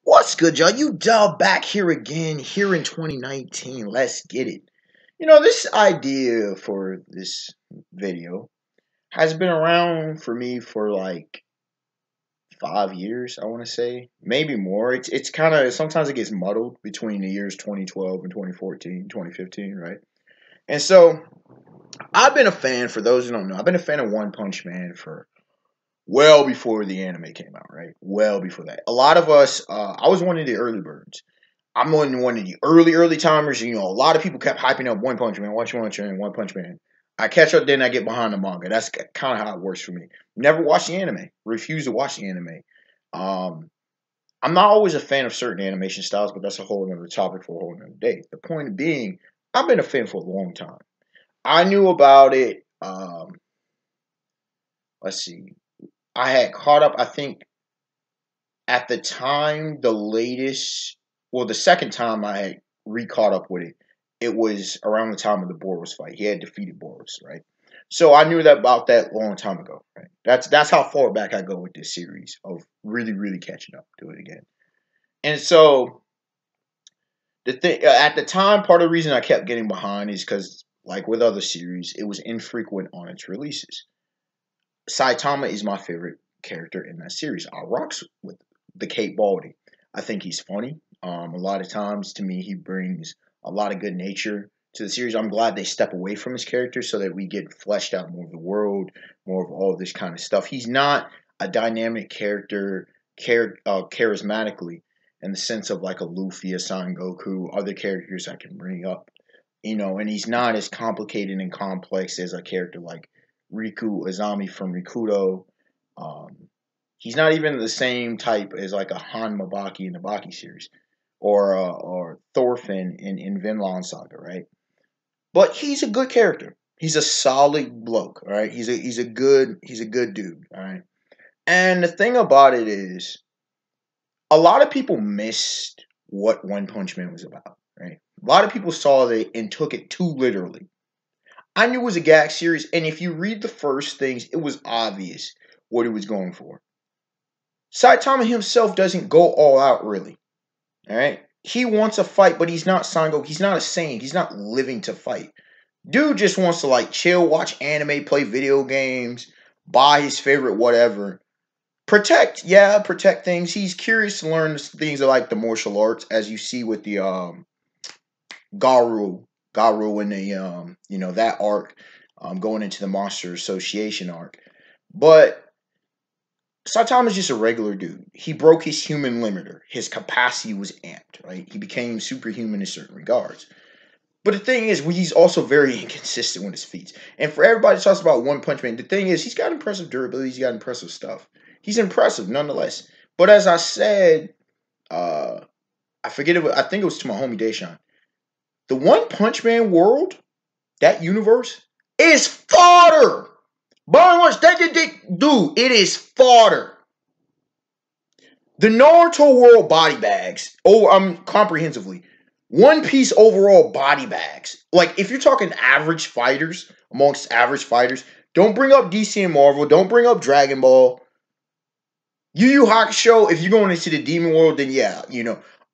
What's good, y'all? You dub back here again, here in 2019. Let's get it. This idea for this video has been around for me for like 5 years, I want to say. Maybe more. It's kind of, sometimes it gets muddled between the years 2012 and 2014, 2015, right? And so, I've been a fan, for those who don't know, I've been a fan of One Punch Man for well before the anime came out, right? Well before that. A lot of us, I was one of the early birds. I'm one of the early timers. A lot of people kept hyping up One Punch Man, One Punch Man, One Punch Man. I catch up, then I get behind the manga. That's kind of how it works for me. Never watched the anime. Refuse to watch the anime. Um, I'm not always a fan of certain animation styles, but that's a whole other topic for a whole other day. The point being, I've been a fan for a long time. I knew about it. Let's see. I had caught up, I think, at the time, the second time I had re-caught up with it, it was around the time of the Boros fight. He had defeated Boros, right? So I knew that about that long time ago, right? That's how far back I go with this series of really catching up to it again. And so the thing at the time, part of the reason I kept getting behind is because, like with other series, it was infrequent on its releases. Saitama is my favorite character in that series. I rocks with the Caped Baldy. I think he's funny. A lot of times, to me, he brings a lot of good nature to the series. I'm glad they step away from his character so that we get fleshed out more of the world, more of all this kind of stuff. He's not a dynamic character, charismatically, in the sense of like a Luffy, a Son Goku, other characters I can bring up. And he's not as complicated and complex as a character like Riku Azami from Rikudo. Um, he's not even the same type as like a Han Mabaki in the Baki series, or Thorfinn in Vinland Saga, right? But he's a good character. He's a solid bloke, all right. He's a good dude, all right. And the thing about it is, a lot of people missed what One Punch Man was about, right? A lot of people saw it and took it too literally. I knew it was a gag series, and if you read the first things, it was obvious what he was going for. Saitama himself doesn't go all out, really. All right, he wants a fight, but he's not Sango. He's not a saint. He's not living to fight. Dude just wants to like chill, watch anime, play video games, buy his favorite whatever. Protect things. He's curious to learn things like the martial arts, as you see with the Garu in the that arc, going into the Monster Association arc. But Saitama's just a regular dude. He broke his human limiter. His capacity was amped, right? He became superhuman in certain regards. But the thing is, he's also very inconsistent with his feats. And for everybody that talks about One Punch Man, the thing is, he's got impressive durability. He's got impressive stuff. He's impressive nonetheless. But as I said, I forget it. I think it was to my homie Deshaun. The One Punch Man world, that universe, is fodder. By and large, dude, it is fodder. The Naruto world body bags, comprehensively. One Piece overall body bags. Like, if you're talking average fighters, amongst average fighters, don't bring up DC and Marvel, don't bring up Dragon Ball. Yu Yu Hakusho, if you're going into the demon world, then yeah,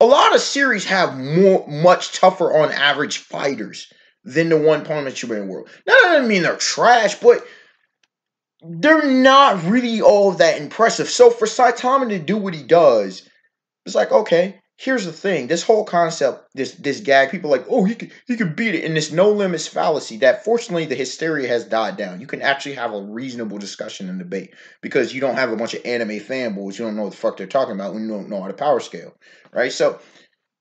a lot of series have much tougher on average fighters than the One Punch Man world. Now, that doesn't mean they're trash, but they're not really all that impressive. So for Saitama to do what he does, it's like, okay, here's the thing. This whole concept, this gag, people are like, oh, he could beat it in this no limits fallacy that fortunately the hysteria has died down. You can actually have a reasonable discussion and debate because you don't have a bunch of anime fanboys who don't know what the fuck they're talking about when you don't know how to power scale, right? So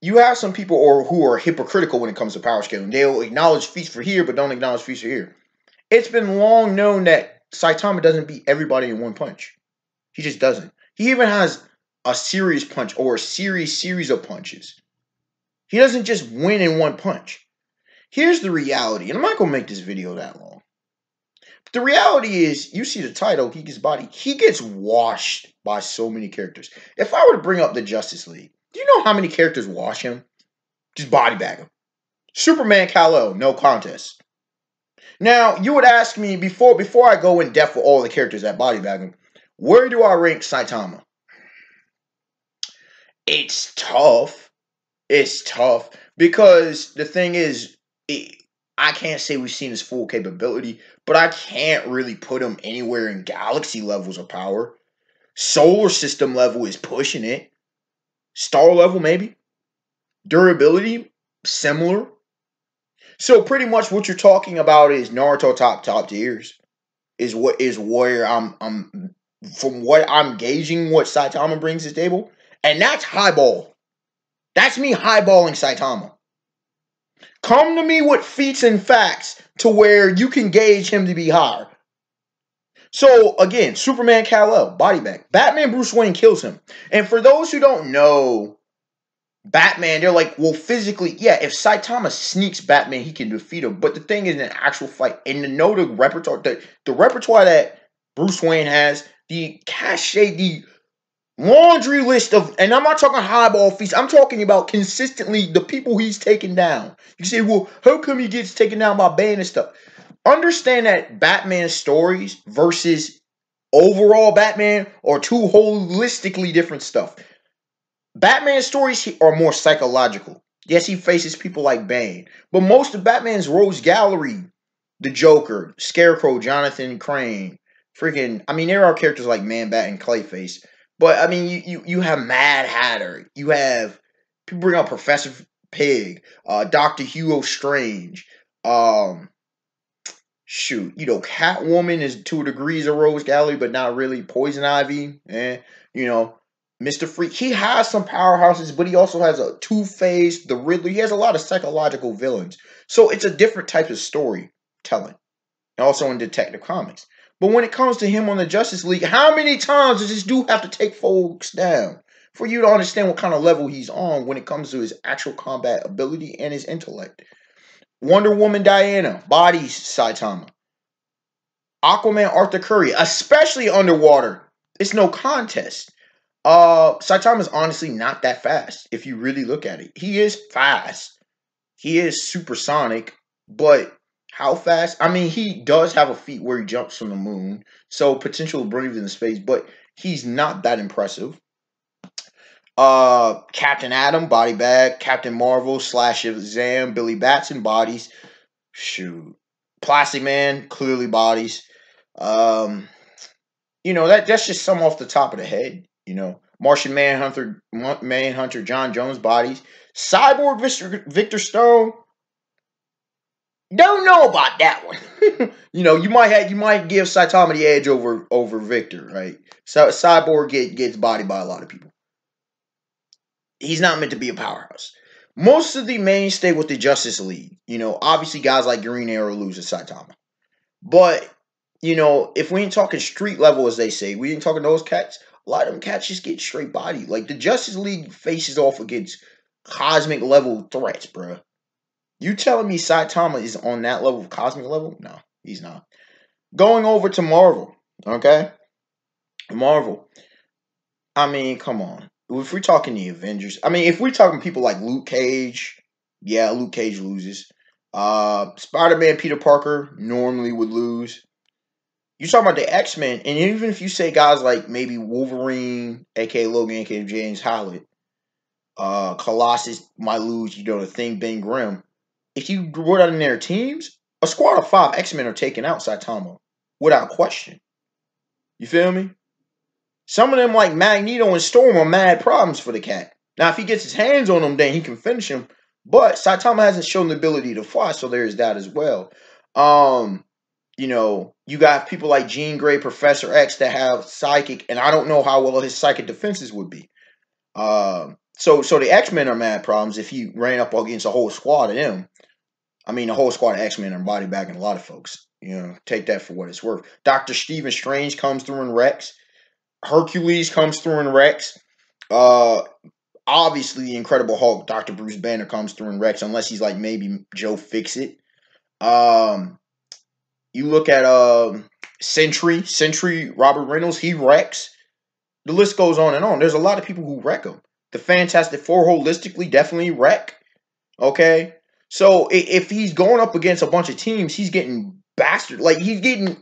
you have some people who are hypocritical when it comes to power scaling. They'll acknowledge feats for here, but don't acknowledge feats for here. It's been long known that Saitama doesn't beat everybody in one punch. He just doesn't. He even has a serious punch or a series of punches. He doesn't just win in one punch. Here's the reality, and I'm not going to make this video that long. But the reality is, you see the title, he gets bodied. He gets washed by so many characters. If I were to bring up the Justice League, do you know how many characters wash him? Just body bag him. Superman Kal-El, no contest. Now, you would ask me, before I go in depth with all the characters that body bag him, where do I rank Saitama? It's tough. It's tough because the thing is, I can't say we've seen his full capability, but I can't really put him anywhere in galaxy levels of power. Solar system level is pushing it. Star level, maybe. Durability, similar. So pretty much what you're talking about is Naruto top tiers. Is where I'm from what I'm gauging what Saitama brings to the table. And that's highball. That's me highballing Saitama. Come to me with feats and facts to where you can gauge him to be higher. So again, Superman Kal-El, body bag. Batman Bruce Wayne kills him. And for those who don't know Batman, they're like, well, physically, yeah, if Saitama sneaks Batman, he can defeat him. But the thing is, in an actual fight, and to know the repertoire, the repertoire that Bruce Wayne has, the cachet, the laundry list of, and I'm not talking highball feats, I'm talking about consistently the people he's taken down. You say, well, how come he gets taken down by Bane and stuff? Understand that Batman stories versus overall Batman are two holistically different stuff. Batman stories are more psychological. Yes, he faces people like Bane, but most of Batman's rogues gallery, the Joker, Scarecrow, Jonathan Crane, freaking, I mean, there are characters like Man-Bat and Clayface, but I mean, you have Mad Hatter, you have people bring up Professor Pig, Doctor Hugo Strange, shoot, Catwoman is to a degree a rogues gallery, but not really. Poison Ivy, you know, Mr. Freak. He has some powerhouses, but he also has a Two-Face, the Riddler. He has a lot of psychological villains. So it's a different type of storytelling. Also in Detective Comics. But when it comes to him on the Justice League, how many times does this dude have to take folks down for you to understand what kind of level he's on when it comes to his actual combat ability and his intellect? Wonder Woman Diana, bodies Saitama. Aquaman Arthur Curry, especially underwater. It's no contest. Saitama's honestly not that fast if you really look at it. He is fast. He is supersonic, but how fast? I mean, he does have a feat where he jumps from the moon, so potential to breathe in space, but he's not that impressive. Captain Atom, body bag. Captain Marvel, slash Shazam, Billy Batson, bodies. Shoot. Plastic Man, clearly bodies. That's just some off the top of the head. Martian Manhunter, John Jones, bodies. Cyborg Victor Stone. Don't know about that one. You might give Saitama the edge over Victor, right? So Cyborg gets bodied by a lot of people. He's not meant to be a powerhouse. Most of the mainstay with the Justice League, obviously guys like Green Arrow lose to Saitama. But, if we ain't talking street level, as they say, we ain't talking those cats, a lot of them cats just get straight body. Like, the Justice League faces off against cosmic level threats, bruh. You telling me Saitama is on that level of cosmic level? No, he's not. Going over to Marvel, okay? Marvel. I mean, come on. If we're talking the Avengers, if we're talking people like Luke Cage, yeah, Luke Cage loses. Spider-Man Peter Parker normally would lose. You talking about the X-Men, and even if you say guys like maybe Wolverine, aka Logan, aka James Howlett, Colossus might lose, the Thing, Ben Grimm. If you wrote out in their teams, a squad of 5 X-Men are taking out Saitama without question. You feel me? Some of them, like Magneto and Storm, are mad problems for the cat. Now, if he gets his hands on them, then he can finish him. But Saitama hasn't shown the ability to fly, so there's that as well. You got people like Jean Grey, Professor X that have psychic, and I don't know how well his psychic defenses would be. So the X-Men are mad problems if he ran up against a whole squad of them. The whole squad of X-Men are body bagging a lot of folks. Take that for what it's worth. Dr. Stephen Strange comes through in Rex. Hercules comes through in Rex. Obviously, the Incredible Hulk, Dr. Bruce Banner, comes through in Rex, unless he's like maybe Joe Fixit. You look at Sentry, Robert Reynolds, he wrecks. The list goes on and on. There's a lot of people who wreck him. The Fantastic Four holistically definitely wreck. Okay? So if he's going up against a bunch of teams, he's getting bastard. Like, he's getting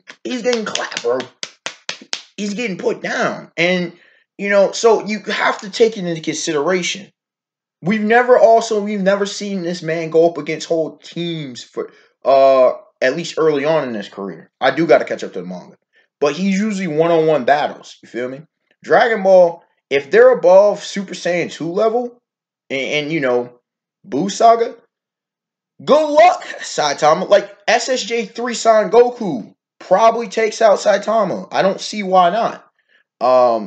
clapped, bro. He's getting put down. And So you have to take it into consideration. We've never seen this man go up against whole teams for at least early on in his career. I do got to catch up to the manga, but he's usually one-on-one battles. You feel me? Dragon Ball, if they're above Super Saiyan 2 level, and Buu Saga, good luck, Saitama. Like SSJ 3 Son Goku probably takes out Saitama. I don't see why not.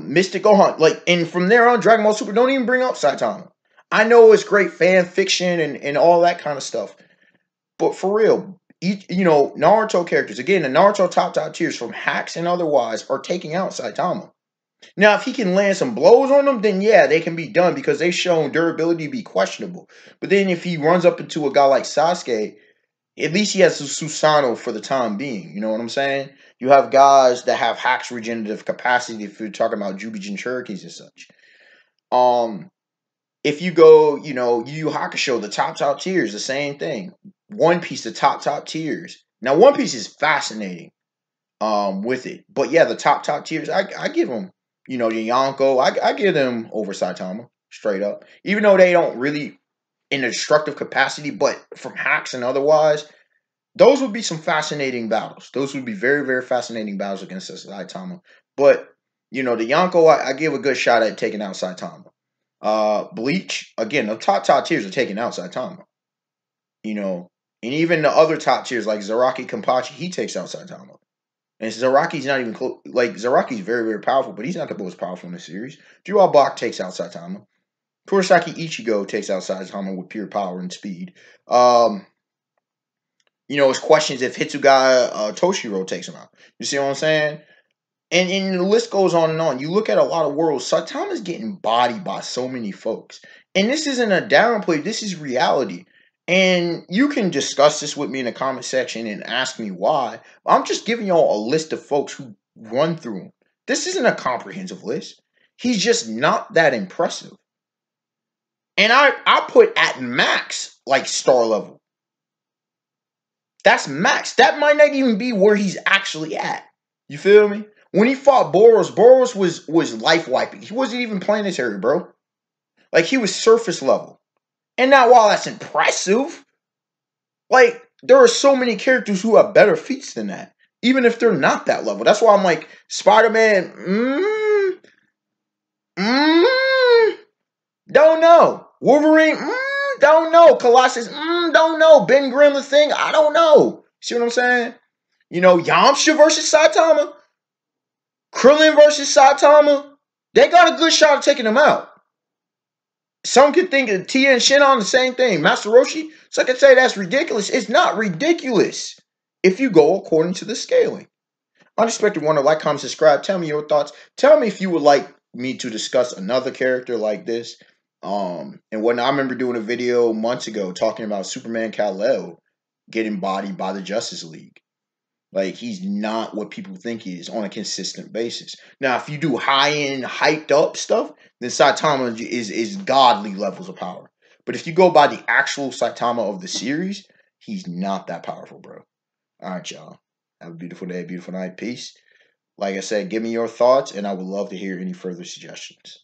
Mystic Gohan, like, and from there on, Dragon Ball Super, don't even bring up Saitama. I know it's great fan fiction and all that kind of stuff, but for real, Naruto characters, again, the Naruto top tiers from hacks and otherwise are taking out Saitama. Now, if he can land some blows on them, then yeah, they can be done because they've shown durability to be questionable. But then if he runs up into a guy like Sasuke, at least he has Susanoo for the time being. You know what I'm saying? You have guys that have hacks regenerative capacity if you're talking about Jubi Jinchurikis and such. If you go, Yu Yu Hakusho, the top tiers, the same thing. One Piece, the top tiers. Now, One Piece is fascinating with it. But yeah, the top tiers, I give them, the Yonko, I give them over Saitama, straight up. Even though they don't really in a destructive capacity, but from hacks and otherwise, those would be some fascinating battles. Those would be very, very fascinating battles against Saitama. But, the Yonko, I give a good shot at taking out Saitama. Bleach, again, the top tiers are taking out Saitama. And even the other top tiers like Zaraki Kenpachi, he takes out Saitama. And Zaraki's not even close. Like, Zaraki's very, very powerful, but he's not the most powerful in the series. Jewel Block takes out Saitama. Kurosaki Ichigo takes out Saitama with pure power and speed. It's questions if Hitsuga Toshiro takes him out. You see what I'm saying? And the list goes on and on. You look at a lot of worlds, Saitama's getting bodied by so many folks. And this isn't a downplay, this is reality. And you can discuss this with me in the comment section and ask me why. I'm just giving y'all a list of folks who run through him. This isn't a comprehensive list. He's just not that impressive. And I put at max, like, star level. That's max. That might not even be where he's actually at. You feel me? When he fought Boros was life wiping. He wasn't even planetary, bro. Like, he was surface level. And now, while that's impressive, like, there are so many characters who have better feats than that, even if they're not that level. That's why I'm like, Spider-Man, don't know. Wolverine, don't know. Colossus, don't know. Ben Grimm, the Thing, I don't know. See what I'm saying? Yamcha versus Saitama, Krillin versus Saitama, they got a good shot of taking him out. Some could think of Tia and Shinon the same thing. Master Roshi, so I could say that's ridiculous. It's not ridiculous if you go according to the scaling. Unexpected Wonder, like, comment, subscribe. Tell me your thoughts. Tell me if you would like me to discuss another character like this. And when I remember doing a video months ago talking about Superman Kal-El getting bodied by the Justice League. Like, he's not what people think he is on a consistent basis. Now, if you do high-end, hyped-up stuff, then Saitama is godly levels of power. But if you go by the actual Saitama of the series, he's not that powerful, bro. All right, y'all. Have a beautiful day, beautiful night. Peace. Like I said, give me your thoughts, and I would love to hear any further suggestions.